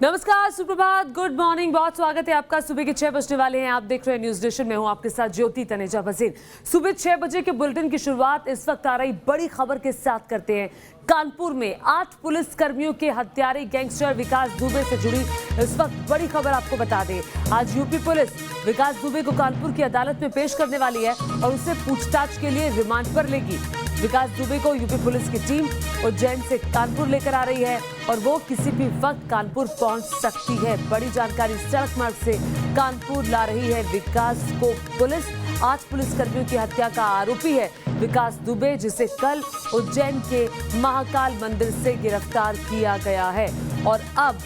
नमस्कार, सुप्रभात, good morning. बहुत स्वागत है आपका। सुबह के 6 बजने वाले हैं। आप देख रहे हैं न्यूज नेशन में। हूं आपके साथ ज्योति तनेजा भसीन। सुबह 6 बजे के बुलेटिन की शुरुआत इस वक्त आ रही बड़ी खबर के साथ करते हैं। कानपुर में 8 पुलिस कर्मियों के हत्यारे गैंगस्टर विकास दुबे से जुड़ी इस वक्त बड़ी खबर आपको बता दें। आज यूपी पुलिस विकास दुबे को कानपुर की अदालत में पेश करने वाली है और उसे पूछताछ के लिए रिमांड पर लेगी। विकास दुबे को यूपी पुलिस की टीम उज्जैन से कानपुर लेकर आ रही है और वो किसी भी वक्त कानपुर पहुंच सकती है। बड़ी जानकारी, सड़क मार्ग से कानपुर ला रही है विकास को पुलिस। 8 पुलिसकर्मियों की हत्या का आरोपी है विकास दुबे, जिसे कल उज्जैन के महाकाल मंदिर से गिरफ्तार किया गया है और अब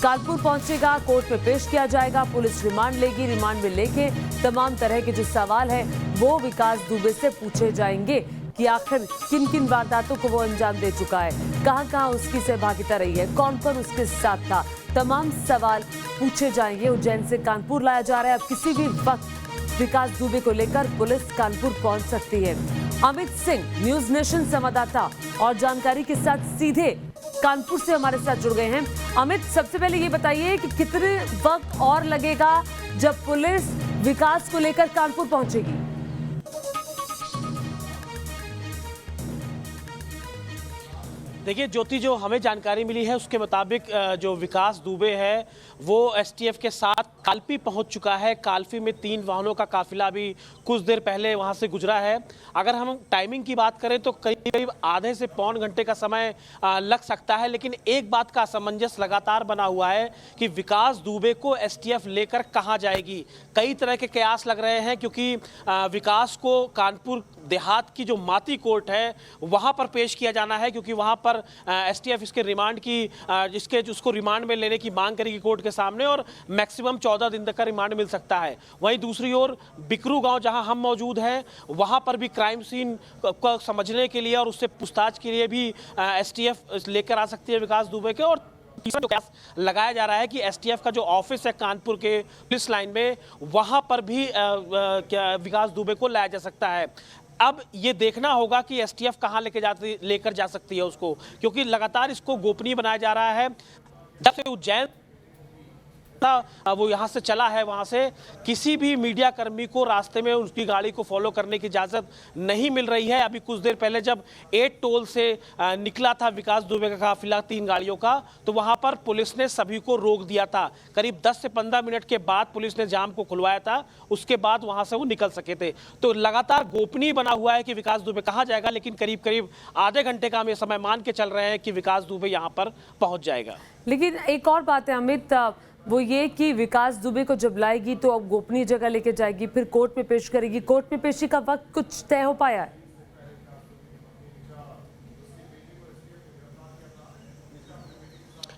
कानपुर पहुंचेगा, कोर्ट में पेश किया जाएगा। पुलिस रिमांड लेगी। रिमांड में लेके तमाम तरह के जो सवाल है वो विकास दुबे से पूछे जाएंगे कि आखिर किन किन वारदातों को वो अंजाम दे चुका है, कहां कहां उसकी सहभागिता रही है, कौन कौन उसके साथ था। तमाम सवाल पूछे जाएंगे। उज्जैन से कानपुर लाया जा रहा है। अब किसी भी वक्त विकास दुबे को लेकर पुलिस कानपुर पहुंच सकती है। अमित सिंह, न्यूज नेशन संवाददाता, और जानकारी के साथ सीधे कानपुर से हमारे साथ जुड़ गए हैं। अमित, सबसे पहले ये बताइए कि कितने वक्त और लगेगा जब पुलिस विकास को लेकर कानपुर पहुंचेगी? देखिए ज्योति, जो हमें जानकारी मिली है उसके मुताबिक जो विकास दुबे है वो एसटीएफ के साथ कालपी पहुंच चुका है। कालपी में 3 वाहनों का काफिला भी कुछ देर पहले वहां से गुजरा है। अगर हम टाइमिंग की बात करें तो करीब करीब आधे से पौन घंटे का समय लग सकता है। लेकिन एक बात का असमंजस लगातार बना हुआ है कि विकास दुबे को एसटीएफ लेकर कहाँ जाएगी। कई तरह के कयास लग रहे हैं, क्योंकि विकास को कानपुर देहात की जो माती कोर्ट है वहां पर पेश किया जाना है, क्योंकि वहां पर एसटीएफ इसके रिमांड की उसको रिमांड में लेने की मांग करेगी कोर्ट के सामने, और मैक्सिमम 14 दिन तक का रिमांड मिल सकता है। वहीं दूसरी ओर बिकरू गांव जहां हम मौजूद हैं वहां पर भी क्राइम सीन को समझने के लिए और उससे पूछताछ के लिए भी एसटीएफ लेकर आ सकती है विकास दुबे के। और तीसरा जो कयास लगाया जा रहा है कि एसटीएफ का जो ऑफिस है कानपुर के पुलिस लाइन में, वहां पर भी विकास दुबे को लाया जा सकता है। अब ये देखना होगा कि एसटीएफ कहां लेकर जा सकती है उसको, क्योंकि लगातार इसको गोपनीय बनाया जा रहा है। जब से उज्जैन वो यहाँ से चला है, वहाँ से किसी भी मीडिया कर्मी को रास्ते में उसकी गाड़ी को फॉलो करने की इजाज़त नहीं मिल रही है। अभी कुछ देर पहले जब 8 टोल से निकला था विकास दुबे का काफिला 3 गाड़ियों का, तो वहाँ पर पुलिस ने सभी को रोक दिया था। करीब 10 से 15 मिनट के बाद पुलिस ने जाम को खुलवाया था, उसके बाद वहाँ से वो निकल सके थे। तो लगातार गोपनीय बना हुआ है कि विकास दुबे कहाँ जाएगा, लेकिन करीब करीब आधे घंटे का हम ये समय मान के चल रहे हैं कि विकास दुबे यहाँ पर पहुँच जाएगा। लेकिन एक और बात है अमित, वो ये कि विकास दुबे को जब लाएगी तो अब गोपनीय जगह लेके जाएगी, फिर कोर्ट में पेश करेगी। कोर्ट में पेशी का वक्त कुछ तय हो पाया है?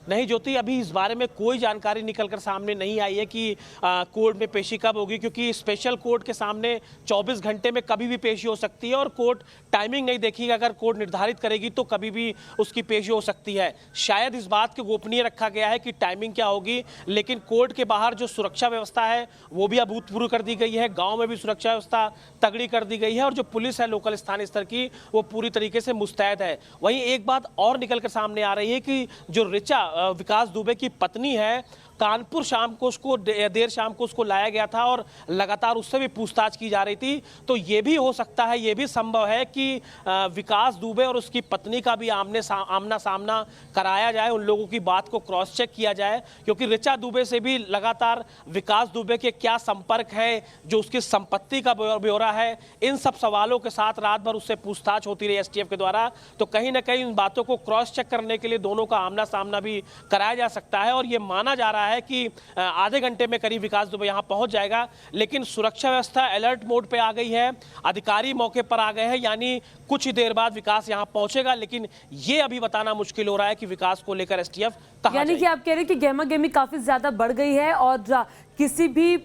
नहीं ज्योति, अभी इस बारे में कोई जानकारी निकलकर सामने नहीं आई है कि कोर्ट में पेशी कब होगी, क्योंकि स्पेशल कोर्ट के सामने 24 घंटे में कभी भी पेशी हो सकती है और कोर्ट टाइमिंग नहीं देखेगी। अगर कोर्ट निर्धारित करेगी तो कभी भी उसकी पेशी हो सकती है। शायद इस बात को गोपनीय रखा गया है कि टाइमिंग क्या होगी, लेकिन कोर्ट के बाहर जो सुरक्षा व्यवस्था है वो भी अभूतपूर्व कर दी गई है। गाँव में भी सुरक्षा व्यवस्था तगड़ी कर दी गई है और जो पुलिस है लोकल स्थानीय स्तर की वो पूरी तरीके से मुस्तैद है। वहीं एक बात और निकल कर सामने आ रही है कि जो ऋचा विकास दुबे की पत्नी है, कानपुर शाम को उसको देर शाम को उसको लाया गया था और लगातार उससे भी पूछताछ की जा रही थी। तो ये भी हो सकता है, ये भी संभव है कि विकास दुबे और उसकी पत्नी का भी आमना सामना कराया जाए, उन लोगों की बात को क्रॉस चेक किया जाए, क्योंकि ऋचा दुबे से भी लगातार विकास दुबे के क्या संपर्क है, जो उसकी संपत्ति का ब्यौरा है, इन सब सवालों के साथ रात भर उससे पूछताछ होती रही एसटीएफ के द्वारा। तो कहीं ना कहीं इन बातों को क्रॉस चेक करने के लिए दोनों का आमना सामना भी कराया जा सकता है और ये माना जा रहा है कि आधे घंटे में करीब विकास दुबे यहां पहुंच जाएगा। लेकिन सुरक्षा व्यवस्था अलर्ट मोड पे आ गई है, अधिकारी मौके पर आ गए हैं, यानी कुछ ही देर बाद विकास यहां पहुंचेगा। लेकिन ये अभी बताना मुश्किल हो रहा है कि विकास को लेकर एसटीएफ कहां, यानी कि आप कह रहे हैं कि गहमा गहमी काफी ज्यादा बढ़ गई है और किसी भी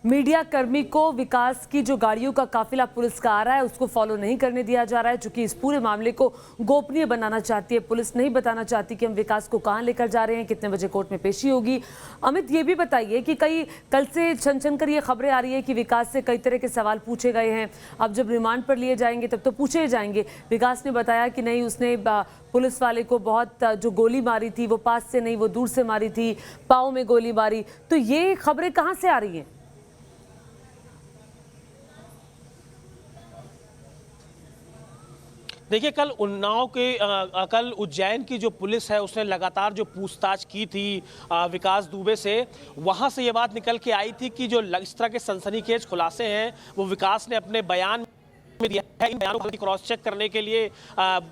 मीडिया कर्मी को विकास की जो गाड़ियों का काफिला पुलिस का आ रहा है उसको फॉलो नहीं करने दिया जा रहा है, चूंकि इस पूरे मामले को गोपनीय बनाना चाहती है पुलिस, नहीं बताना चाहती कि हम विकास को कहां लेकर जा रहे हैं, कितने बजे कोर्ट में पेशी होगी। अमित, ये भी बताइए कि कल से छन कर ये खबरें आ रही है कि विकास से कई तरह के सवाल पूछे गए हैं, अब जब रिमांड पर लिए जाएंगे तब तो पूछे जाएंगे। विकास ने बताया कि नहीं, उसने पुलिस वाले को बहुत जो गोली मारी थी वो पास से नहीं, वो दूर से मारी थी, पाँव में गोली मारी। तो ये खबरें कहां से आ रही हैं? देखिए, कल उज्जैन की जो पुलिस है उसने लगातार जो पूछताछ की थी विकास दुबे से, वहां से ये बात निकल के आई थी कि जो इस तरह के सनसनीखेज खुलासे हैं वो विकास ने अपने बयान में दिया है। इन बयानों को क्रॉस चेक करने के लिए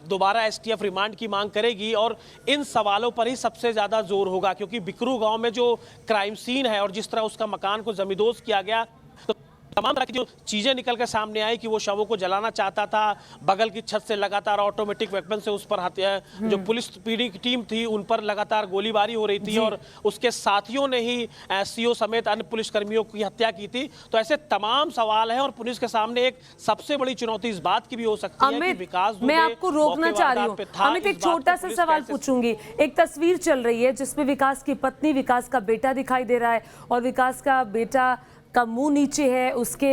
दोबारा एसटीएफ रिमांड की मांग करेगी और इन सवालों पर ही सबसे ज्यादा जोर होगा, क्योंकि बिकरू गांव में जो क्राइम सीन है और जिस तरह उसका मकान को जमींदोज किया गया, तो तमाम तरह की जो चीजें निकल कर सामने आई कि वो शवों को जलाना चाहता था, बगल की छत से लगातार ऑटोमेटिक वेपन से उस पर जो पुलिस पीडी की टीम थी उन पर लगातार गोलीबारी हो रही थी और उसके साथियों ने ही सीओ समेत अन्य पुलिसकर्मियों की हत्या की थी। तो ऐसे तमाम सवाल हैं और पुलिस के सामने एक सबसे बड़ी चुनौती इस बात की भी हो सकती है कि विकास दुबे, मैं आपको रोकना चाह रही हूँ अमित, एक छोटा सा सवाल पूछूंगी। एक तस्वीर चल रही है जिसमें विकास की पत्नी, विकास का बेटा दिखाई दे रहा है और विकास का बेटा का मुंह नीचे है, उसके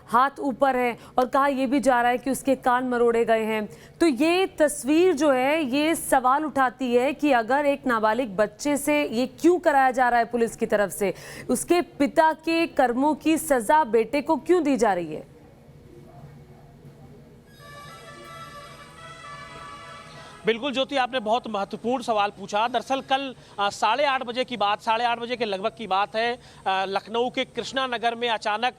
हाथ ऊपर है और कहा यह भी जा रहा है कि उसके कान मरोड़े गए हैं। तो ये तस्वीर जो है ये सवाल उठाती है कि अगर एक नाबालिग बच्चे से ये क्यों कराया जा रहा है पुलिस की तरफ से, उसके पिता के कर्मों की सजा बेटे को क्यों दी जा रही है? बिल्कुल ज्योति, आपने बहुत महत्वपूर्ण सवाल पूछा। दरअसल कल 8:30 बजे की बात, 8:30 बजे के लगभग की बात है, लखनऊ के कृष्णा नगर में अचानक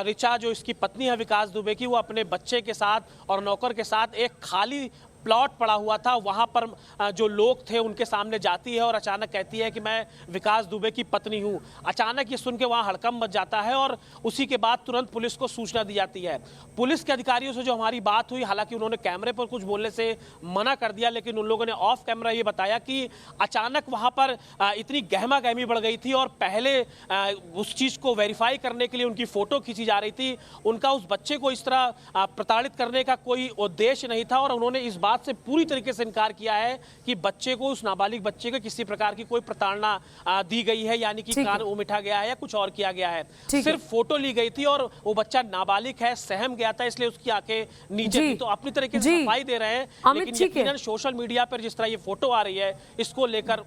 ऋचा, जो इसकी पत्नी है विकास दुबे की, वो अपने बच्चे के साथ और नौकर के साथ एक खाली प्लॉट पड़ा हुआ था, वहां पर जो लोग थे उनके सामने जाती है और अचानक कहती है कि मैं विकास दुबे की पत्नी हूं। अचानक ये सुन के वहां हड़कंप मच जाता है और उसी के बाद तुरंत पुलिस को सूचना दी जाती है। पुलिस के अधिकारियों से जो हमारी बात हुई, हालांकि उन्होंने कैमरे पर कुछ बोलने से मना कर दिया, लेकिन उन लोगों ने ऑफ कैमरा ये बताया कि अचानक वहां पर इतनी गहमा गहमी बढ़ गई थी और पहले उस चीज को वेरीफाई करने के लिए उनकी फोटो खींची जा रही थी। उनका उस बच्चे को इस तरह प्रताड़ित करने का कोई उद्देश्य नहीं था और उन्होंने इस बात से पूरी तरीके से इनकार किया है कि बच्चे को, उस नाबालिग बच्चे को किसी प्रकार की कोई प्रताड़ना दी गई है, यानी कि कान उमिटा गया है या कुछ और किया गया है। सिर्फ फोटो ली गई थी और वो बच्चा नाबालिग है, सहम गया था, इसलिए उसकी आंखें नीचे थी। तो अपनी तरीके से सफाई दे रहे हैं, लेकिन यकीनन सोशल मीडिया पर जिस तरह ये फोटो आ रही है इसको लेकर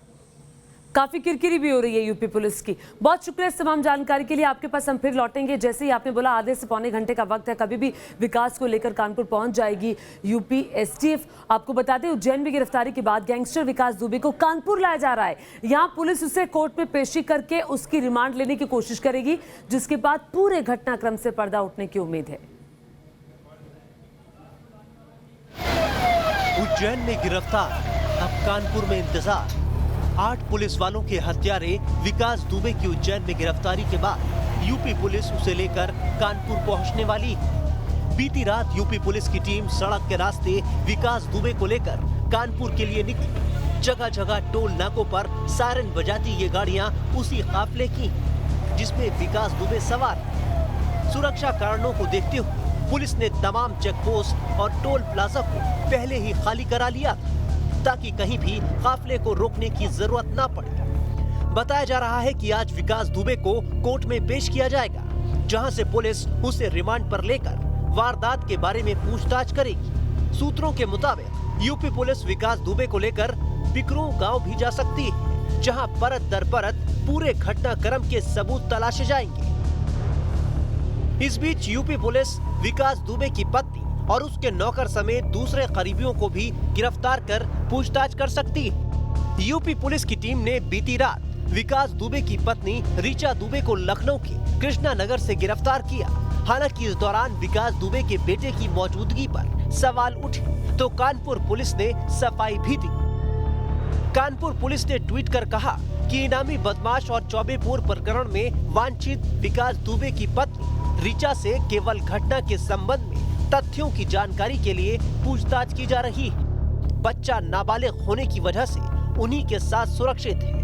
काफी किरकिरी भी हो रही है यूपी पुलिस की। बहुत शुक्रिया इस तमाम जानकारी के लिए। आपके पास हम फिर लौटेंगे, जैसे ही आपने बोला आधे से पौने घंटे का वक्त है, कभी भी विकास को लेकर कानपुर पहुंच जाएगी यूपी एसटीएफ। आपको बता दें, उज्जैन में गिरफ्तारी के बाद गैंगस्टर विकास दुबे को कानपुर लाया जा रहा है। यहां पुलिस उसे कोर्ट में पेशी करके उसकी रिमांड लेने की कोशिश करेगी, जिसके बाद पूरे घटनाक्रम से पर्दा उठने की उम्मीद है। उज्जैन में गिरफ्तार, अब कानपुर में इंतजार। 8 पुलिस वालों के हत्यारे विकास दुबे की उज्जैन में गिरफ्तारी के बाद यूपी पुलिस उसे लेकर कानपुर पहुंचने वाली। बीती रात यूपी पुलिस की टीम सड़क के रास्ते विकास दुबे को लेकर कानपुर के लिए निकली। जगह जगह टोल नाकों पर सायरन बजाती ये गाड़ियां उसी काफिले की जिसमें विकास दुबे सवार। सुरक्षा कारणों को देखते हुए पुलिस ने तमाम चेक पोस्ट और टोल प्लाजा को पहले ही खाली करा लिया ताकि कहीं भी काफिले को रोकने की जरूरत ना पड़े। बताया जा रहा है कि आज विकास दुबे को कोर्ट में पेश किया जाएगा, जहां से पुलिस उसे रिमांड पर लेकर वारदात के बारे में पूछताछ करेगी। सूत्रों के मुताबिक यूपी पुलिस विकास दुबे को लेकर बिकरू गांव भी जा सकती है, जहां परत दर परत पूरे घटनाक्रम के सबूत तलाशे जाएंगे। इस बीच यूपी पुलिस विकास दुबे की पत्नी और उसके नौकर समेत दूसरे करीबियों को भी गिरफ्तार कर पूछताछ कर सकती है। यूपी पुलिस की टीम ने बीती रात विकास दुबे की पत्नी ऋचा दुबे को लखनऊ के कृष्णा नगर से गिरफ्तार किया। हालांकि इस दौरान विकास दुबे के बेटे की मौजूदगी पर सवाल उठे तो कानपुर पुलिस ने सफाई भी दी। कानपुर पुलिस ने ट्वीट कर कहा कि इनामी बदमाश और चौबेपुर प्रकरण में वांछित विकास दुबे की पत्नी ऋचा से केवल घटना के संबंध में तथ्यों की जानकारी के लिए पूछताछ की जा रही है। बच्चा नाबालिग होने की वजह से उन्हीं के साथ सुरक्षित है।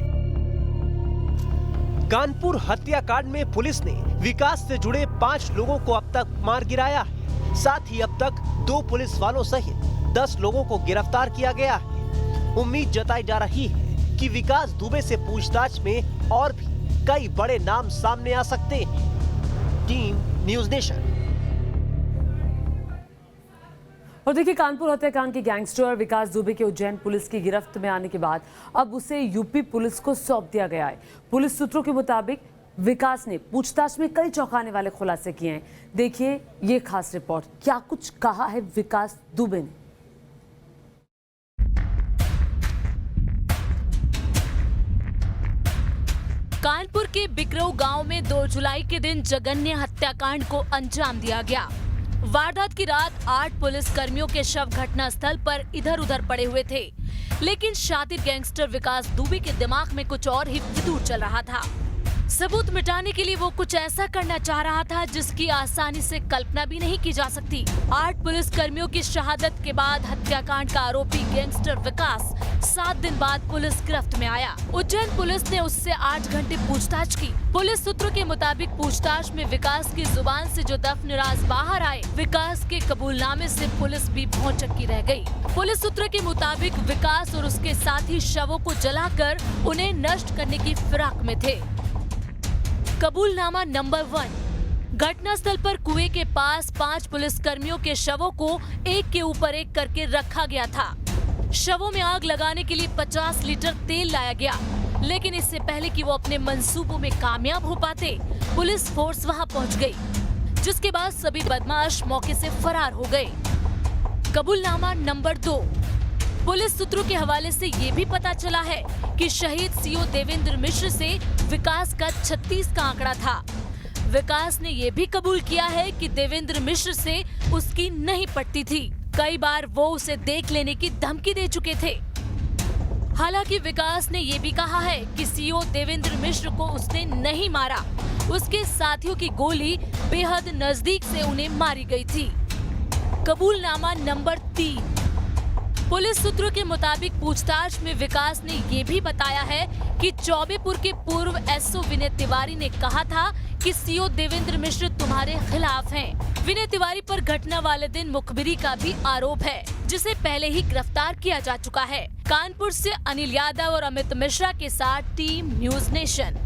कानपुर हत्याकांड में पुलिस ने विकास से जुड़े 5 लोगों को अब तक मार गिराया है। साथ ही अब तक 2 पुलिस वालों सहित 10 लोगों को गिरफ्तार किया गया है। उम्मीद जताई जा रही है कि विकास दुबे से पूछताछ में और भी कई बड़े नाम सामने आ सकते हैं। Team news nation. और देखिए, कानपुर हत्याकांड के गैंगस्टर विकास दुबे के उज्जैन पुलिस की गिरफ्त में आने के बाद अब उसे यूपी पुलिस को सौंप दिया गया है। पुलिस सूत्रों के मुताबिक विकास ने पूछताछ में कई चौंकाने वाले खुलासे किए हैं। देखिए ये खास रिपोर्ट, क्या कुछ कहा है विकास दुबे ने। कानपुर के बिकरऊ गांव में 2 जुलाई के दिन जघन्य हत्याकांड को अंजाम दिया गया। वारदात की रात 8 पुलिस कर्मियों के शव घटनास्थल पर इधर उधर पड़े हुए थे, लेकिन शातिर गैंगस्टर विकास दुबे के दिमाग में कुछ और ही फितूर चल रहा था। सबूत मिटाने के लिए वो कुछ ऐसा करना चाह रहा था जिसकी आसानी से कल्पना भी नहीं की जा सकती। 8 पुलिस कर्मियों की शहादत के बाद हत्याकांड का आरोपी गैंगस्टर विकास 7 दिन बाद पुलिस गिरफ्त में आया। उज्जैन पुलिस ने उससे 8 घंटे पूछताछ की। पुलिस सूत्रों के मुताबिक पूछताछ में विकास की जुबान से जो दफ्न राज बाहर आए, विकास के कबूलनामे से पुलिस भी भौचक्की रह गई। पुलिस सूत्रों के मुताबिक विकास और उसके साथी शवों को जलाकर उन्हें नष्ट करने की फिराक में थे। कबूलनामा नंबर 1, घटनास्थल पर कुएं के पास 5 पुलिसकर्मियों के शवों को एक के ऊपर एक करके रखा गया था। शवों में आग लगाने के लिए 50 लीटर तेल लाया गया, लेकिन इससे पहले कि वो अपने मंसूबों में कामयाब हो पाते, पुलिस फोर्स वहां पहुंच गई, जिसके बाद सभी बदमाश मौके से फरार हो गए। कबूलनामा नंबर 2, पुलिस सूत्रों के हवाले से ये भी पता चला है कि शहीद सीओ देवेंद्र मिश्र से विकास का 36 का आंकड़ा था। विकास ने ये भी कबूल किया है कि देवेंद्र मिश्र से उसकी नहीं पटती थी। कई बार वो उसे देख लेने की धमकी दे चुके थे। हालांकि विकास ने ये भी कहा है कि सीओ देवेंद्र मिश्र को उसने नहीं मारा, उसके साथियों की गोली बेहद नजदीक से उन्हें मारी गई थी। कबूलनामा नंबर 3, पुलिस सूत्रों के मुताबिक पूछताछ में विकास ने ये भी बताया है कि चौबेपुर के पूर्व एसओ विनय तिवारी ने कहा था कि सीओ देवेंद्र मिश्र तुम्हारे खिलाफ हैं। विनय तिवारी पर घटना वाले दिन मुखबिरी का भी आरोप है, जिसे पहले ही गिरफ्तार किया जा चुका है। कानपुर से अनिल यादव और अमित मिश्रा के साथ टीम न्यूज़ नेशन।